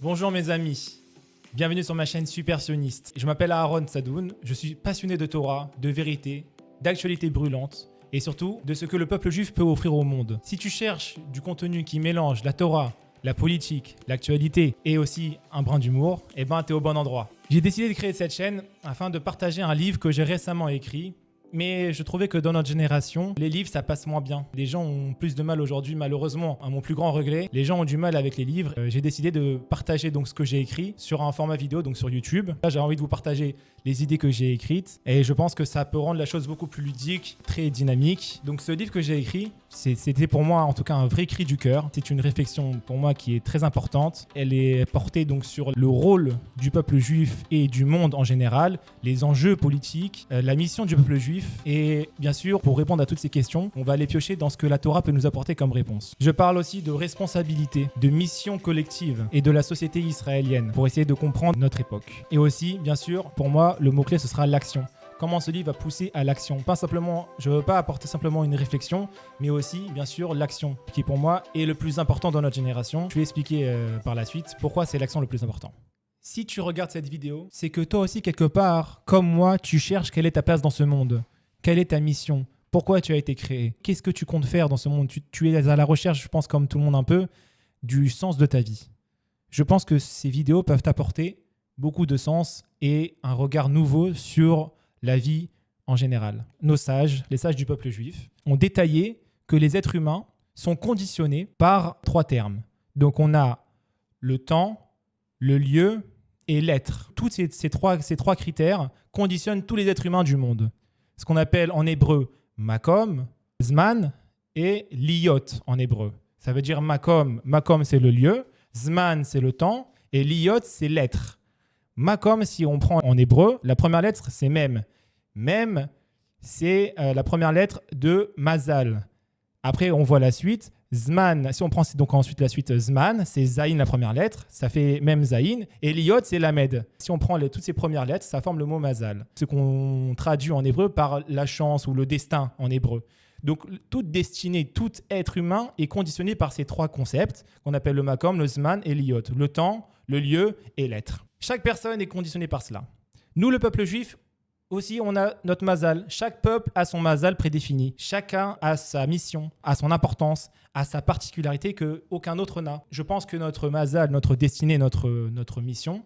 Bonjour mes amis, bienvenue sur ma chaîne Super Sioniste. Je m'appelle Aaron Sadoun, je suis passionné de Torah, de vérité, d'actualité brûlante et surtout de ce que le peuple juif peut offrir au monde. Si tu cherches du contenu qui mélange la Torah, la politique, l'actualité et aussi un brin d'humour, eh ben t'es au bon endroit. J'ai décidé de créer cette chaîne afin de partager un livre que j'ai récemment écrit. Mais je trouvais que dans notre génération, les livres, ça passe moins bien. Les gens ont plus de mal aujourd'hui, malheureusement, à mon plus grand regret. Les gens ont du mal avec les livres. J'ai décidé de partager donc ce que j'ai écrit sur un format vidéo, donc sur YouTube. Là, j'ai envie de vous partager les idées que j'ai écrites. Et je pense que ça peut rendre la chose beaucoup plus ludique, très dynamique. Donc ce livre que j'ai écrit, c'était pour moi en tout cas un vrai cri du cœur. C'est une réflexion pour moi qui est très importante. Elle est portée donc sur le rôle du peuple juif et du monde en général, les enjeux politiques, la mission du peuple juif. Et bien sûr, pour répondre à toutes ces questions, on va aller piocher dans ce que la Torah peut nous apporter comme réponse. Je parle aussi de responsabilité, de mission collective et de la société israélienne pour essayer de comprendre notre époque. Et aussi, bien sûr, pour moi, le mot-clé, ce sera l'action. Comment ce livre va pousser à l'action. Pas simplement, je ne veux pas apporter simplement une réflexion, mais aussi, bien sûr, l'action, qui pour moi est le plus important dans notre génération. Je vais expliquer par la suite pourquoi c'est l'action le plus important. Si tu regardes cette vidéo, c'est que toi aussi, quelque part, comme moi, tu cherches quelle est ta place dans ce monde. Quelle est ta mission? Pourquoi tu as été créé? Qu'est-ce que tu comptes faire dans ce monde? Tu es à la recherche, je pense, comme tout le monde un peu, du sens de ta vie. Je pense que ces vidéos peuvent t'apporter beaucoup de sens et un regard nouveau sur la vie en général. Nos sages, les sages du peuple juif, ont détaillé que les êtres humains sont conditionnés par 3 termes. Donc on a le temps, le lieu et l'être. Tous ces trois critères conditionnent tous les êtres humains du monde. Ce qu'on appelle en hébreu makom, zman et liyot en hébreu. Ça veut dire makom c'est le lieu, zman c'est le temps et liyot c'est l'être. Makom, si on prend en hébreu, la première lettre c'est mem. Mem, c'est la première lettre de mazal. Après, on voit la suite. Zman, si on prend donc ensuite la suite Zman, c'est Zayin la première lettre, ça fait même Zayin. Et Liyot, c'est Lamed. Si on prend toutes ces premières lettres, ça forme le mot Mazal. Ce qu'on traduit en hébreu par la chance ou le destin en hébreu. Donc, toute destinée, tout être humain est conditionné par ces 3 concepts qu'on appelle le Makom, le Zman et Liyot. Le temps, le lieu et l'être. Chaque personne est conditionnée par cela. Nous, le peuple juif, aussi, on a notre mazal. Chaque peuple a son mazal prédéfini. Chacun a sa mission, a son importance, a sa particularité qu'aucun autre n'a. Je pense que notre mazal, notre destinée, notre mission,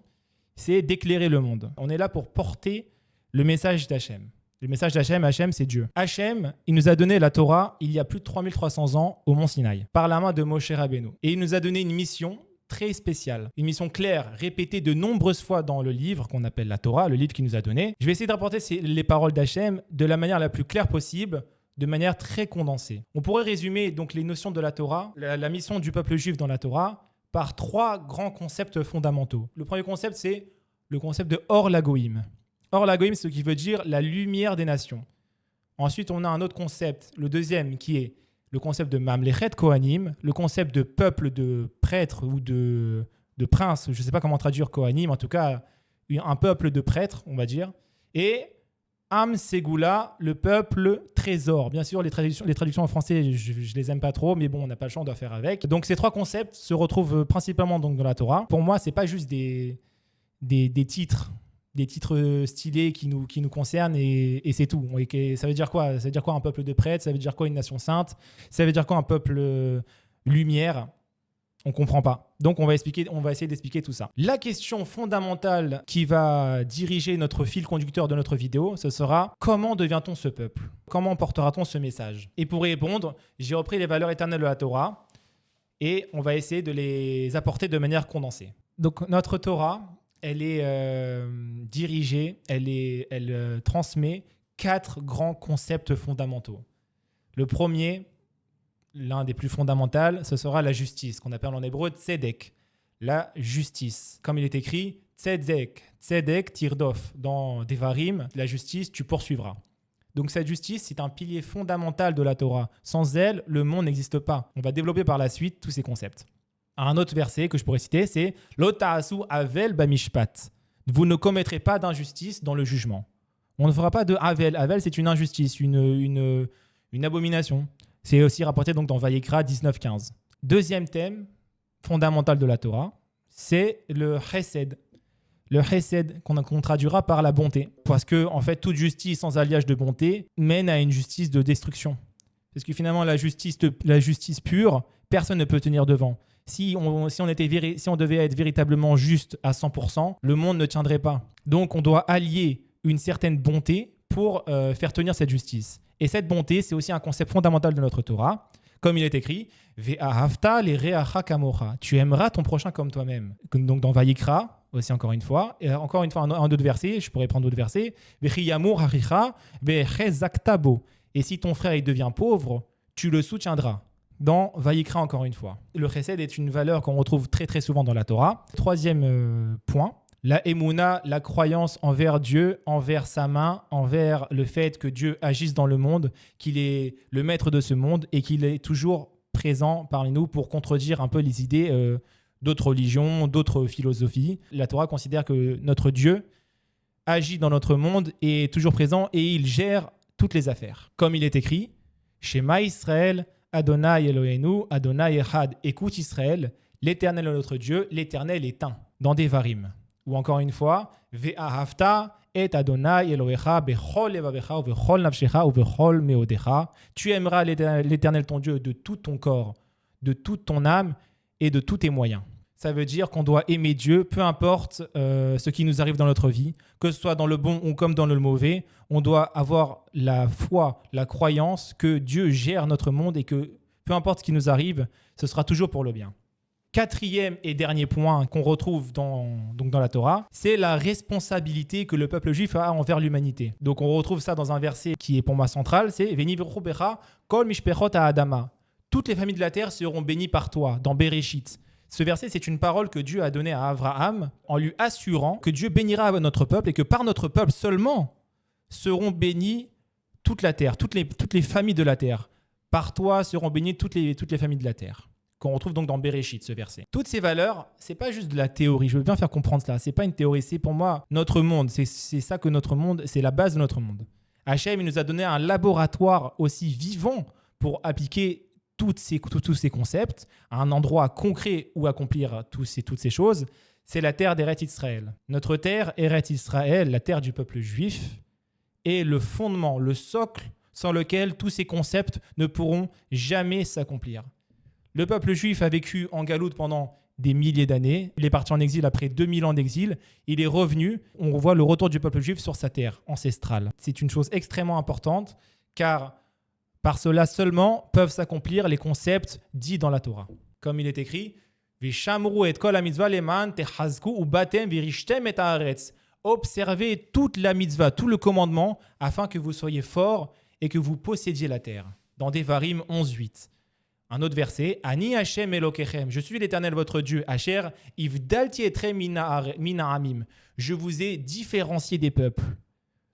c'est d'éclairer le monde. On est là pour porter le message d'Hachem. Le message d'Hachem, Hachem, c'est Dieu. Hachem, il nous a donné la Torah il y a plus de 3300 ans au Mont Sinaï, par la main de Moshe Rabbeinu. Et il nous a donné une mission très spéciale, une mission claire, répétée de nombreuses fois dans le livre qu'on appelle la Torah, le livre qu'il nous a donné. Je vais essayer de rapporter les paroles d'Hachem de la manière la plus claire possible, de manière très condensée. On pourrait résumer donc les notions de la Torah, la mission du peuple juif dans la Torah, par 3 grands concepts fondamentaux. Le premier concept, c'est le concept de Or Lagoïm. Or Lagoïm, c'est ce qui veut dire la lumière des nations. Ensuite, on a un autre concept, le deuxième, qui est le concept de Mamlechet Kohanim, le concept de peuple de prêtres ou de princes, je ne sais pas comment traduire Kohanim, en tout cas un peuple de prêtres, on va dire, et Am Segula, le peuple trésor. Bien sûr, les traductions en français, je ne les aime pas trop, mais bon, on n'a pas le choix, on doit faire avec. Donc ces 3 concepts se retrouvent principalement donc, dans la Torah. Pour moi, ce n'est pas juste des titres. Des titres stylés qui nous concernent et c'est tout. Et ça veut dire quoi? Ça veut dire quoi un peuple de prêtres? Ça veut dire quoi une nation sainte? Ça veut dire quoi un peuple lumière? On ne comprend pas. Donc on va essayer d'expliquer tout ça. La question fondamentale qui va diriger notre fil conducteur de notre vidéo, ce sera comment devient-on ce peuple? Comment portera-t-on ce message? Et pour y répondre, j'ai repris les valeurs éternelles de la Torah et on va essayer de les apporter de manière condensée. Donc notre Torah, elle est dirigée, elle transmet 4 grands concepts fondamentaux. Le premier, l'un des plus fondamentaux, ce sera la justice, qu'on appelle en hébreu tzedek, la justice. Comme il est écrit, tzedek tirdof, dans Devarim, la justice, tu poursuivras. Donc cette justice, c'est un pilier fondamental de la Torah. Sans elle, le monde n'existe pas. On va développer par la suite tous ces concepts. Un autre verset que je pourrais citer, c'est « Lo ta'asu avel bamishpat ». Vous ne commettrez pas d'injustice dans le jugement. On ne fera pas de avel. Avel, c'est une injustice, une abomination. C'est aussi rapporté donc dans Vayikra 19.15. Deuxième thème fondamental de la Torah, c'est le chesed. Le chesed qu'on traduira par la bonté. Parce que, en fait, toute justice sans alliage de bonté mène à une justice de destruction. Parce que finalement, la justice pure, personne ne peut tenir devant. Si on devait être véritablement juste à 100%, le monde ne tiendrait pas. Donc, on doit allier une certaine bonté pour faire tenir cette justice. Et cette bonté, c'est aussi un concept fondamental de notre Torah. Comme il est écrit, Ve'ahavta lireacha kamocha. Tu aimeras ton prochain comme toi-même. Donc dans Vayikra, aussi encore une fois, un autre verset, je pourrais prendre d'autres versets. Ve'chiyamur haricha ve'chezaktabo. Et si ton frère il devient pauvre, tu le soutiendras. Dans Vayikra, encore une fois. Le chesed est une valeur qu'on retrouve très très souvent dans la Torah. Troisième point. La émouna, la croyance envers Dieu, envers sa main, envers le fait que Dieu agisse dans le monde, qu'il est le maître de ce monde et qu'il est toujours présent parmi nous pour contredire un peu les idées d'autres religions, d'autres philosophies. La Torah considère que notre Dieu agit dans notre monde et est toujours présent et il gère toutes les affaires. Comme il est écrit, Shema Israël, Adonai Eloheinu, Adonai Echad. Écoute Israël, l'Éternel est notre Dieu, l'Éternel est un. Dans Devarim. Ou encore une fois, Ve'ahavta et Adonai Elohecha bechol levavecha ou bechol nafshecha ou bechol meodecha. Tu aimeras l'Éternel ton Dieu de tout ton corps, de toute ton âme et de tous tes moyens. Ça veut dire qu'on doit aimer Dieu, peu importe ce qui nous arrive dans notre vie, que ce soit dans le bon ou comme dans le mauvais. On doit avoir la foi, la croyance que Dieu gère notre monde et que peu importe ce qui nous arrive, ce sera toujours pour le bien. Quatrième et dernier point qu'on retrouve dans la Torah, c'est la responsabilité que le peuple juif a envers l'humanité. Donc on retrouve ça dans un verset qui est pour moi central, c'est « Veni v'ruchu becha kol mishpechot ha'adama » Toutes les familles de la terre seront bénies par toi, dans Bereshit. Ce verset, c'est une parole que Dieu a donnée à Abraham en lui assurant que Dieu bénira notre peuple et que par notre peuple seulement seront bénies toute la terre, toutes les familles de la terre. Par toi seront bénies toutes les familles de la terre. Qu'on retrouve donc dans Bereshit, ce verset. Toutes ces valeurs, c'est pas juste de la théorie. Je veux bien faire comprendre cela. C'est pas une théorie, c'est pour moi notre monde. C'est ça que notre monde, c'est la base de notre monde. Hachem, il nous a donné un laboratoire aussi vivant pour appliquer tous ces concepts à un endroit concret où accomplir toutes ces choses. C'est la terre d'Eretz Israël. Notre terre, Eretz Israël, la terre du peuple juif, est le fondement, le socle sans lequel tous ces concepts ne pourront jamais s'accomplir. Le peuple juif a vécu en galoute pendant des milliers d'années. Il est parti en exil après 2000 ans d'exil. Il est revenu. On voit le retour du peuple juif sur sa terre ancestrale. C'est une chose extrêmement importante car par cela seulement peuvent s'accomplir les concepts dits dans la Torah. Comme il est écrit, Vishamru et kol ha-mitzvah leman techazku ubatem virishtem et haaretz. Observez toute la mitzvah, tout le commandement, afin que vous soyez forts et que vous possédiez la terre. Dans Devarim 11.8. Un autre verset, Ani Hashem Elokechem, je suis l'Éternel votre Dieu, Asher Ivdalti etrem mina amim. Je vous ai différencié des peuples.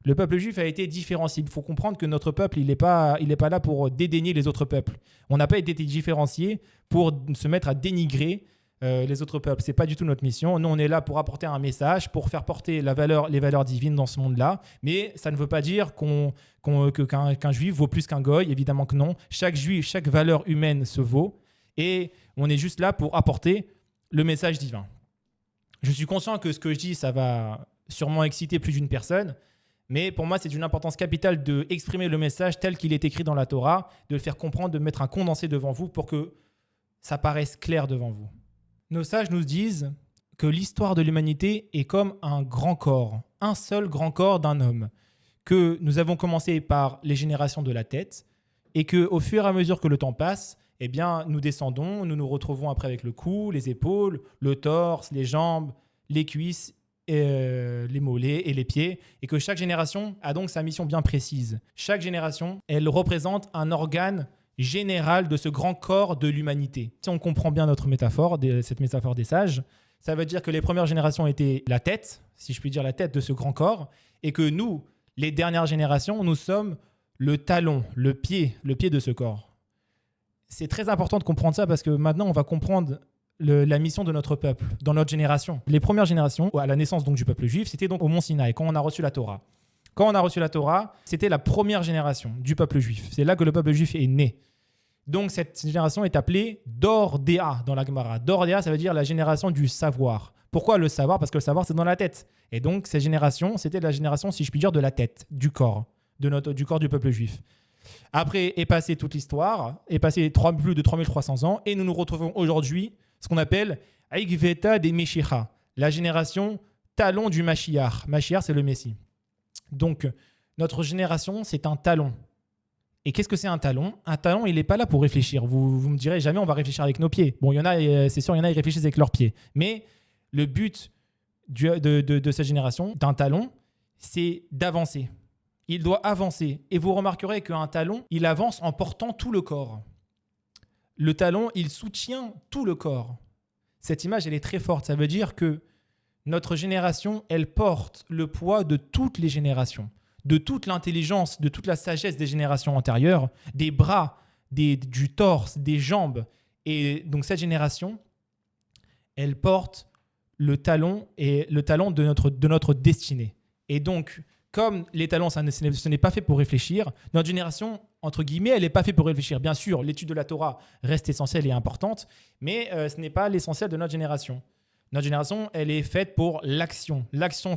Le peuple juif a été différencié. Il faut comprendre que notre peuple, il n'est pas là pour dédaigner les autres peuples. On n'a pas été différencié pour se mettre à dénigrer les autres peuples. Ce n'est pas du tout notre mission. Nous, on est là pour apporter un message, pour faire porter les valeurs divines dans ce monde-là. Mais ça ne veut pas dire qu'un juif vaut plus qu'un goy. Évidemment que non. Chaque juif, chaque valeur humaine se vaut. Et on est juste là pour apporter le message divin. Je suis conscient que ce que je dis, ça va sûrement exciter plus d'une personne. Mais pour moi, c'est d'une importance capitale d'exprimer le message tel qu'il est écrit dans la Torah, de le faire comprendre, de mettre un condensé devant vous pour que ça paraisse clair devant vous. Nos sages nous disent que l'histoire de l'humanité est comme un grand corps, un seul grand corps d'un homme, que nous avons commencé par les générations de la tête et qu'au fur et à mesure que le temps passe, eh bien, nous descendons, nous nous retrouvons après avec le cou, les épaules, le torse, les jambes, les cuisses, les mollets et les pieds, et que chaque génération a donc sa mission bien précise. Chaque génération, elle représente un organe général de ce grand corps de l'humanité. Si on comprend bien notre métaphore, cette métaphore des sages, ça veut dire que les premières générations étaient la tête, si je puis dire la tête de ce grand corps, et que nous, les dernières générations, nous sommes le talon, le pied de ce corps. C'est très important de comprendre ça parce que maintenant, on va comprendre la mission de notre peuple, dans notre génération. Les premières générations, à la naissance donc du peuple juif, c'était donc au Mont Sinaï, quand on a reçu la Torah. Quand on a reçu la Torah, c'était la première génération du peuple juif. C'est là que le peuple juif est né. Donc, cette génération est appelée Dordéa dans la Gemara. Dordéa, ça veut dire la génération du savoir. Pourquoi le savoir? Parce que le savoir, c'est dans la tête. Et donc, cette génération, c'était la génération, si je puis dire, de la tête, du corps, du corps du peuple juif. Après est passée toute l'histoire, est passé plus de 3300 ans, et nous nous retrouvons aujourd'hui, ce qu'on appelle Aïgveta des Meshicha, la génération talon du Mashiach. Mashiach, c'est le Messie. Donc, notre génération, c'est un talon. Et qu'est-ce que c'est un talon? Un talon, il n'est pas là pour réfléchir. Vous me direz, jamais on va réfléchir avec nos pieds. Bon, il y en a, c'est sûr, il y en a, ils réfléchissent avec leurs pieds. Mais le but de cette génération, d'un talon, c'est d'avancer. Il doit avancer. Et vous remarquerez qu'un talon, il avance en portant tout le corps. Le talon, il soutient tout le corps. Cette image, elle est très forte. Ça veut dire que notre génération, elle porte le poids de toutes les générations, de toute l'intelligence, de toute la sagesse des générations antérieures, des bras, du torse, des jambes. Et donc cette génération, elle porte le talon de notre destinée. Et donc, comme les talons, ce n'est pas fait pour réfléchir, notre génération, entre guillemets, elle n'est pas faite pour réfléchir. Bien sûr, l'étude de la Torah reste essentielle et importante, mais ce n'est pas l'essentiel de notre génération. Notre génération, elle est faite pour l'action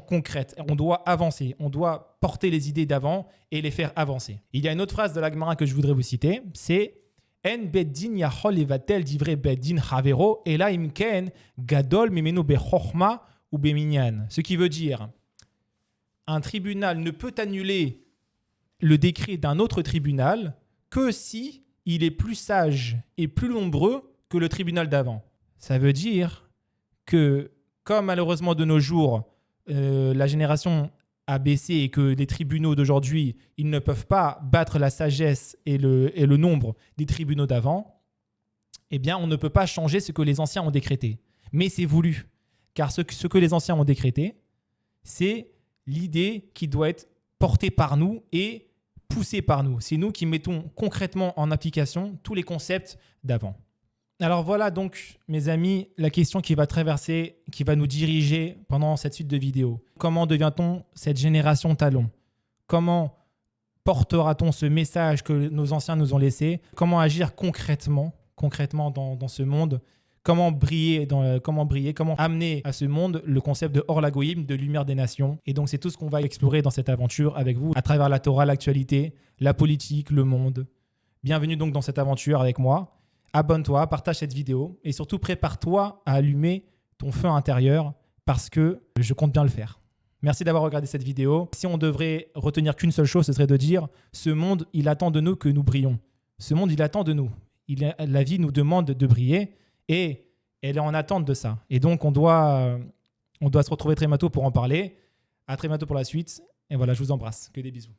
concrète. On doit avancer, on doit porter les idées d'avant et les faire avancer. Il y a une autre phrase de la Gemara que je voudrais vous citer, c'est « En beddin yachol levatel divrei beddin chavero ela imken gadol mimenu bechorma ou beminyan ». Ce qui veut dire un tribunal ne peut annuler le décret d'un autre tribunal que si il est plus sage et plus nombreux que le tribunal d'avant. Ça veut dire que, comme malheureusement de nos jours, la génération a baissé et que les tribunaux d'aujourd'hui, ils ne peuvent pas battre la sagesse et le nombre des tribunaux d'avant, eh bien, on ne peut pas changer ce que les anciens ont décrété. Mais c'est voulu, car ce que les anciens ont décrété, c'est l'idée qui doit être portée par nous et poussée par nous. C'est nous qui mettons concrètement en application tous les concepts d'avant. Alors voilà donc, mes amis, la question qui va nous diriger pendant cette suite de vidéos. Comment devient-on cette génération talon? Comment portera-t-on ce message que nos anciens nous ont laissé? Comment agir concrètement dans ce monde? Comment briller, comment amener à ce monde le concept de Or LaGoïm, de lumière des nations. Et donc, c'est tout ce qu'on va explorer dans cette aventure avec vous, à travers la Torah, l'actualité, la politique, le monde. Bienvenue donc dans cette aventure avec moi. Abonne-toi, partage cette vidéo et surtout prépare-toi à allumer ton feu intérieur parce que je compte bien le faire. Merci d'avoir regardé cette vidéo. Si on devrait retenir qu'une seule chose, ce serait de dire ce monde, il attend de nous que nous brillons. Ce monde, il attend de nous. La vie nous demande de briller et elle est en attente de ça. Et donc, on doit se retrouver très bientôt pour en parler. À très bientôt pour la suite. Et voilà, je vous embrasse. Que des bisous.